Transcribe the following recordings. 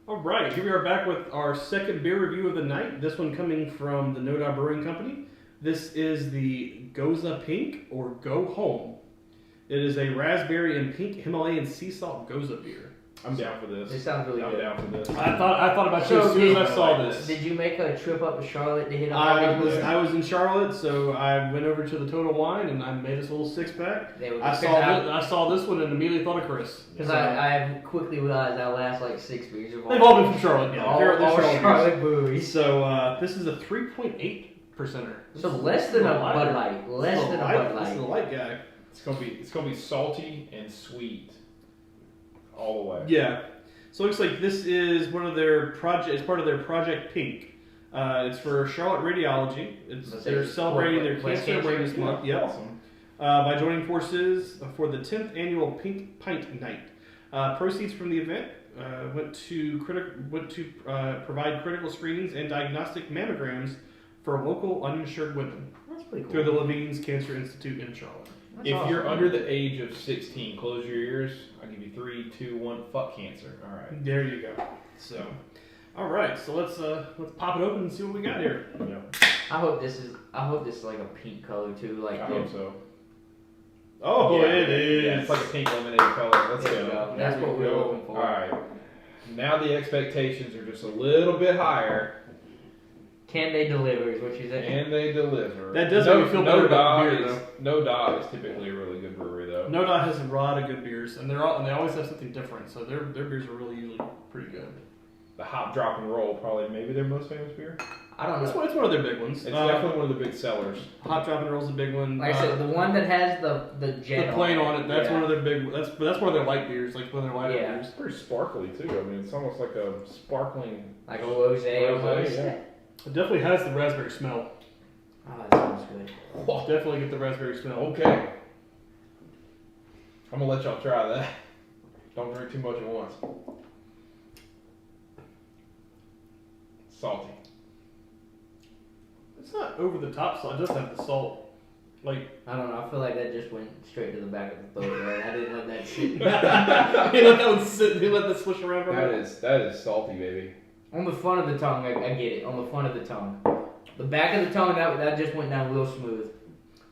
All right, here we are back with our second beer review of the night. This one coming from the No Doubt Brewing Company. This is the Gose Pink, or Go Home. It is a raspberry and pink Himalayan sea salt Gose beer. I'm down for this. It sounds really good. I'm down for this. I thought about you as soon as I saw this. Did you make a trip up to Charlotte to hit up? I was in Charlotte, so I went over to the Total Wine and I made us a little 6-pack. I saw this one and immediately thought of Chris. Because I quickly realized our last 6 beers are they've all been from Charlotte. Yeah, they're Charlotte breweries. So this is a 3.8%er. So less than a Bud Light. Less than a Bud Light. This is a light guy. It's gonna be salty and sweet all the way. Yeah. So it looks like this is one of their project. It's part of their Project Pink. It's for Charlotte Radiology. They're celebrating their cancer awareness month. Yep. Awesome. By joining forces for the 10th annual Pink Pint Night. Proceeds from the event went to provide critical screenings and diagnostic mammograms for local uninsured women. That's pretty cool. Through the Levine's Cancer Institute in Charlotte. If you're under the age of 16, close your ears. I'll give you 3, 2, 1. Fuck cancer. All right. There you go. So, all right. So let's pop it open and see what we got here. Yeah. I hope this is like a pink color too. I hope so. Oh, yeah, it is. Yeah, it's like a pink lemonade color. Let's go. That's what we're looking for. All right. Now the expectations are just a little bit higher. Can they deliver? Is what you said. And they deliver. That does make me feel better about the beer, though. No Dot is typically a really good brewery, though. No Dot has a lot of good beers, and they always have something different. So their beers are really usually pretty good. The Hop Drop and Roll, probably maybe their most famous beer. I don't know. It's one of their big ones. It's definitely one of the big sellers. Hop Drop and Roll's a big one. Like I said, the one that has the jet the plane on it. That's yeah. one of their big. That's one of their light beers. Like one of their lighter beers. It's pretty sparkly too. I mean, it's almost like a sparkling. Like a rosé almost. Yeah. It definitely has the raspberry smell. Oh, that sounds good. Whoa. Definitely get the raspberry smell. Okay. I'm gonna let y'all try that. Don't drink too much at once. Salty. It's not over the top salt. It doesn't have the salt. Like I don't know. I feel like that just went straight to the back of the throat. Right? I didn't let that sit. he let that one sit. He let that swish around. That is salty, baby. On the front of the tongue, I get it. On the front of the tongue. The back of the tongue, that just went down real smooth.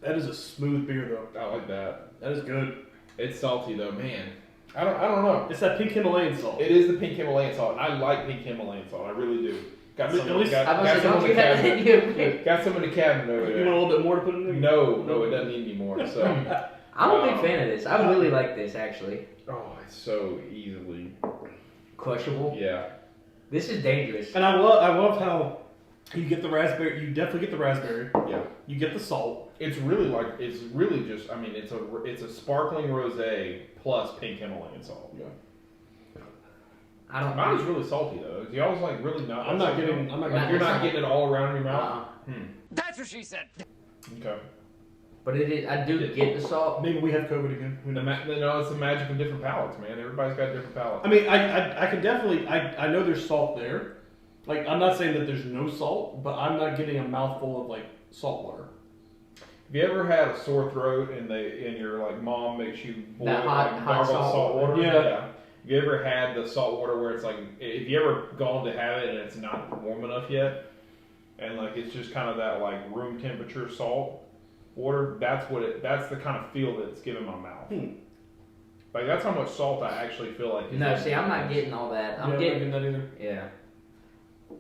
That is a smooth beer, though. I like that. That is good. It's salty though, man. I don't know. It's that pink Himalayan salt. It is the pink Himalayan salt. I like pink Himalayan salt. I really do. Got some. At least- Got some in the cabinet. Got some in the cabinet over there. You want a little bit more to put in there? No, it doesn't need any more. So. I'm a big fan of this. I really like this, actually. Oh, it's so easily Crushable. Yeah. This is dangerous. And I love how you get the raspberry. You definitely get the raspberry. Yeah. You get the salt. It's really just. I mean, it's a sparkling rosé plus pink Himalayan salt. Yeah. Mine's really salty though. Y'all's like really not. I'm not getting. You're not getting it all around your mouth. That's what she said. Okay. But it is. I do get the salt. Maybe we have COVID again. Who knows? No, it's the magic of different palates, man. Everybody's got different palates. I mean, I can definitely. I know there's salt there. Like, I'm not saying that there's no salt, but I'm not getting a mouthful of like salt water. Have you ever had a sore throat and your like mom makes you boil That hot salt water? Yeah. Have you ever had the salt water where it's like, if you ever gone to have it and it's not warm enough yet, and like it's just kind of that like room temperature salt water? That's the kind of feel that it's giving my mouth. Like that's how much salt I actually feel like. No, see, I'm not getting all that. I'm getting that either. Yeah.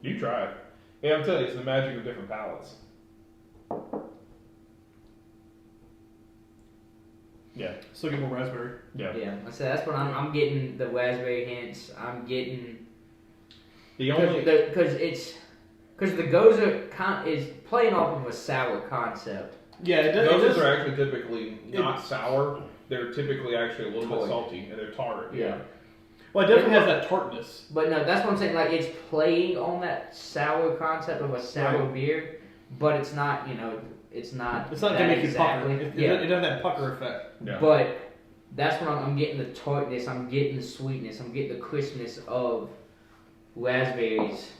You try it. Yeah, I'm telling you, it's the magic of different palates. Yeah. Still get more raspberry. Yeah. Yeah. I said that's what I'm getting the raspberry hints. I'm getting The only because the Gose is playing off of a sour concept. Yeah, it does. Those are actually typically not sour. They're typically actually a little bit salty and they're tart. Yeah. Well, it definitely has that tartness. But no, that's what I'm saying. Like it's playing on that sour concept of a sour beer, but it's not. It's not. It's not that gonna make exactly. you pucker. It doesn't have that pucker effect. Yeah. But that's when I'm getting the tartness. I'm getting the sweetness. I'm getting the crispness of raspberries.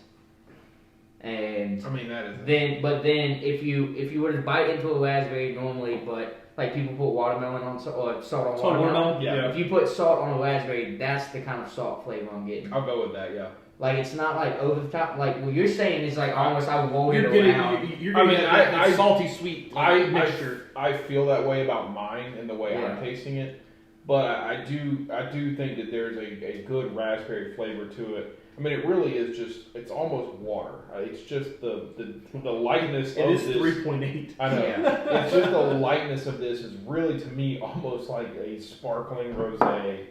And I mean that is. Then if you were to bite into a raspberry normally, but like people put watermelon on or salt on watermelon. Yeah. If you put salt on a raspberry, that's the kind of salt flavor I'm getting. I'll go with that. Yeah. Like it's not like over the top. Like what you're saying is like almost I rolled it You're getting, around. you're getting that salty sweet mixture. I feel that way about mine and the way Yeah. I'm tasting it, but I do think that there's a good raspberry flavor to it. I mean, it really is just, it's almost water. It's just the lightness of this. It is 3.8. I know. Yeah. It's just the lightness of this is really, to me, almost like a sparkling rosé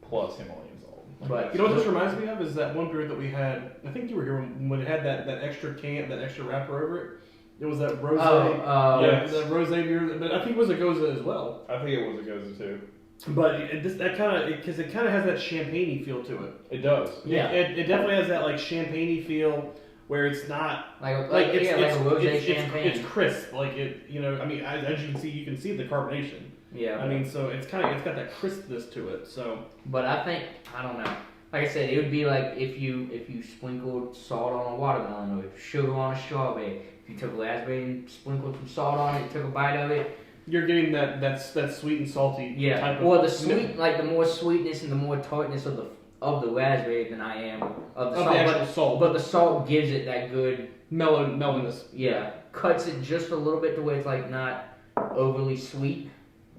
plus Himalayan salt. But You know what this reminds me of is that one beer that we had. I think you were here when it had that extra that extra wrapper over it. It was that rosé. yes. That rosé beer, but I think it was a Gose as well. I think it was a Gose too. But it kind of has that champagne-y feel to it. It does. Yeah. It definitely has that like champagne-y feel where it's not like a it's rosé champagne. It's crisp. Like it, I mean, as you can see the carbonation. Yeah. I mean, so it's got that crispness to it. So. But I think I don't know. Like I said, it would be like if you sprinkled salt on a watermelon, or sugar on a strawberry. If you took raspberry and sprinkled some salt on it, and took a bite of it. You're getting that sweet and salty type of. Or the sweet, like the more sweetness and the more tartness of the raspberry than I am of the salt. The actual salt. But the salt gives it that good mellowness. Yeah, cuts it just a little bit to where it's like not overly sweet,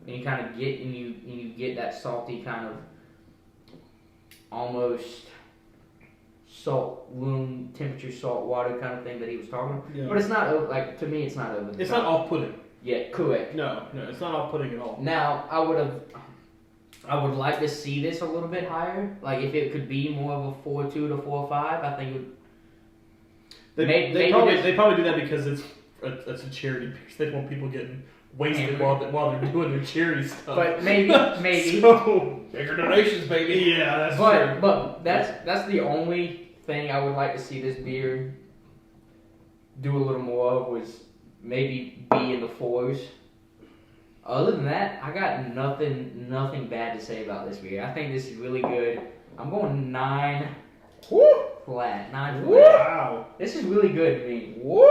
and you kind of get and you get that salty kind of almost room temperature salt water kind of thing that he was talking about. Yeah. But it's not like to me, it's not over the It's top. not off-putting. Yeah, correct. No, it's not off-putting at all. Now, I would like to see this a little bit higher. Like if it could be more of a 4.2 to 4.5, I think it would. They probably do that because it's a charity beer. So they want people getting wasted while they're doing their charity stuff. But maybe. So, Bigger donations, baby. yeah, that's true. But that's the only thing I would like to see this beer do a little more of was maybe be in the 4s. Other than that, I got nothing bad to say about this beer. I think this is really good. I'm going 9 flat. 9 flat. Wow. This is really good to me. Woo!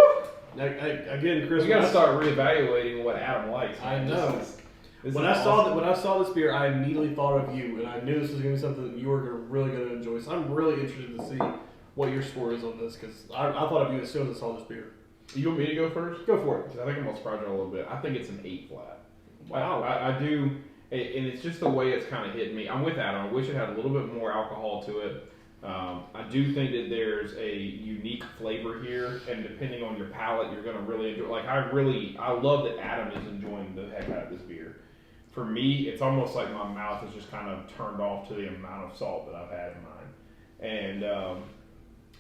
Again, Chris, We gotta start reevaluating what Adam likes. I know. This When is I saw this beer, I immediately thought of you, and I knew this was gonna be something that you were really gonna enjoy. So I'm really interested to see what your score is on this because I thought of you as soon as I saw this beer. You want me to go first? Go for it. I think I'm gonna surprise you a little bit. I think it's an 8 flat. Wow. I do, and it's just the way it's kind of hitting me. I'm with Adam. I wish it had a little bit more alcohol to it. I do think that there's a unique flavor here, and depending on your palate, you're gonna really enjoy. Like I love that Adam is enjoying the heck out of this beer. For me, it's almost like my mouth is just kind of turned off to the amount of salt that I've had in mine,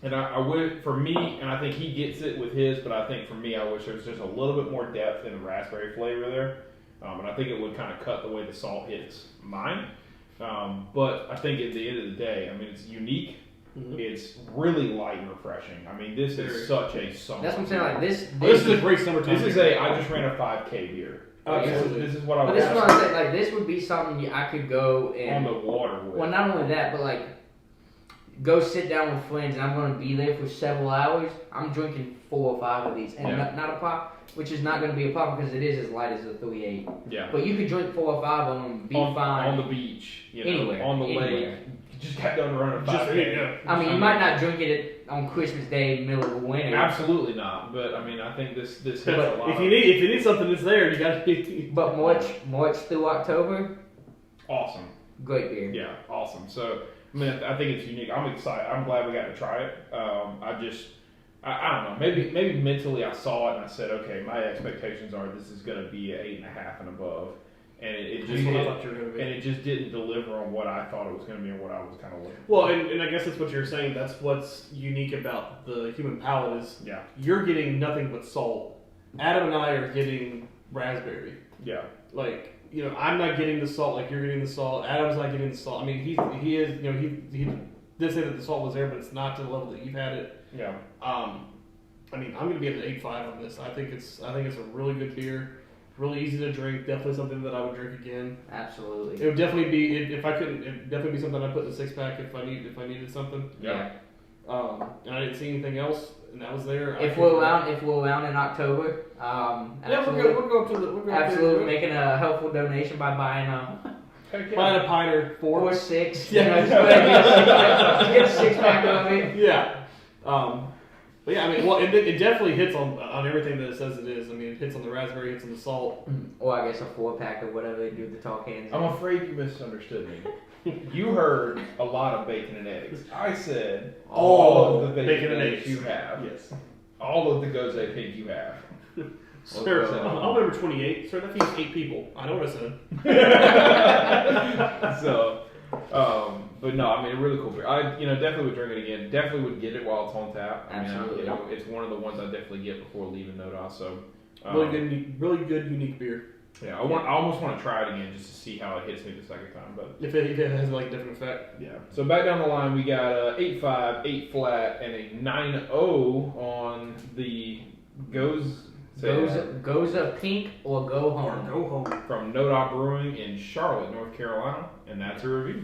and I would, for me, and I think he gets it with his, but I think for me, I wish there was just a little bit more depth in the raspberry flavor there, and I think it would kind of cut the way the salt hits mine. But I think at the end of the day, I mean, it's unique. Mm-hmm. It's really light and refreshing. I mean, this is such a summer. That's what I'm saying. Like this is a great summertime. This is I just ran a 5K beer. Absolutely. This is what I was. But this is what I'm saying. Like this would be something I could go and on the water with. Well, not only that, but like go sit down with friends, and I'm going to be there for several hours. I'm drinking 4 or 5 of these, and not a pop, which is not going to be a problem because it is as light as a 3.8. Yeah. But you could drink 4 or 5 of them, be fine on the beach, anywhere, on the anywhere. lake. You just got done running a 5K. I mean, you might not drink it on Christmas Day, middle of the winter. Absolutely not. But I mean, I think this hits a lot. If you need something that's there, you got to. But March through October, awesome. Great beer. Yeah, awesome. So I mean, I think it's unique. I'm excited. I'm glad we got to try it. I don't know. Maybe mentally I saw it and I said, okay, my expectations are this is going to be an 8.5 and above, and it just didn't deliver on what I thought it was going to be and what I was kind of looking for. Well, and I guess that's what you're saying. That's what's unique about the human palate is you're getting nothing but salt. Adam and I are getting raspberry. Yeah. Like, I'm not getting the salt like you're getting the salt. Adam's not getting the salt. I mean, he is, he did say that the salt was there, but it's not to the level that you've had it. Yeah. I mean, I'm gonna be at an 8.5 on this. I think it's a really good beer, really easy to drink. Definitely something that I would drink again. Absolutely. It would definitely be if I couldn't. It'd definitely be something I put in the 6-pack if I needed something. Yeah. And I didn't see anything else, and that was there. If we're around in October, we'll go up to the. Absolutely, making a helpful donation by buying Heck Buy yeah. a pint or 4. Or 6. Yeah. You know, just go ahead and get a 6-pack of it. Yeah. But yeah, I mean, well, it definitely hits on everything that it says it is. I mean, it hits on the raspberry, hits on the salt. Or I guess a 4-pack or whatever they do with the tall cans. I'm afraid you misunderstood me. You heard a lot of bacon and eggs. I said all of the bacon and eggs you have. Yes. All of the Gose pink you have. Sir, I'll number 28. Sir, that feeds 8 people. I know what I said. So, but no, I mean, a really cool beer. I, definitely would drink it again. Definitely would get it while it's on tap. I mean, Absolutely. it's one of the ones I definitely get before leaving Noda. So, Really good, unique beer. yeah, I almost want to try it again just to see how it hits me the second time. But If it has like a different effect. yeah. So back down the line, we got a 8.5, 8 flat, and a 9.0 on the Gose. Gose pink or go home. Or go home. From Noda Brewing in Charlotte, North Carolina, and that's a review.